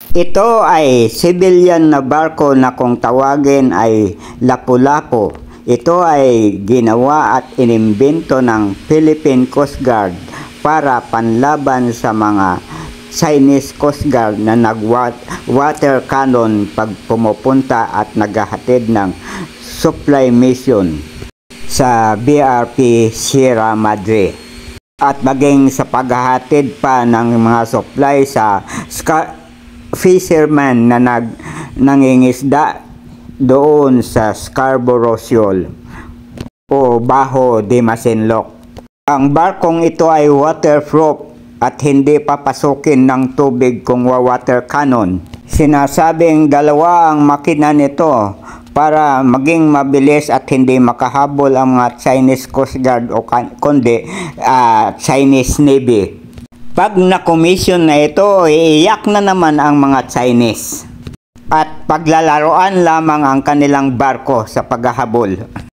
Ito ay civilian na barko na kung tawagin ay Lapu-Lapu. Ito ay ginawa at inimbento ng Philippine Coast Guard para panlaban sa mga Chinese Coast Guard na nag-water cannon pag pumupunta at naghahatid ng supply mission sa BRP Sierra Madre. At maging sa paghahatid pa ng mga supply sa fisherman na nangingisda doon sa Scarborough Shoal o Bajo de Masinloc. Ang barkong ito ay waterproof at hindi papasukin ng tubig kung water cannon. Sinasabing dalawa ang makina nito para maging mabilis at hindi makahabol ang mga Chinese Coast Guard o kundi Chinese Navy. Pag na-commission na ito, iiyak na naman ang mga Chinese at paglalaroan lamang ang kanilang barko sa paghahabol.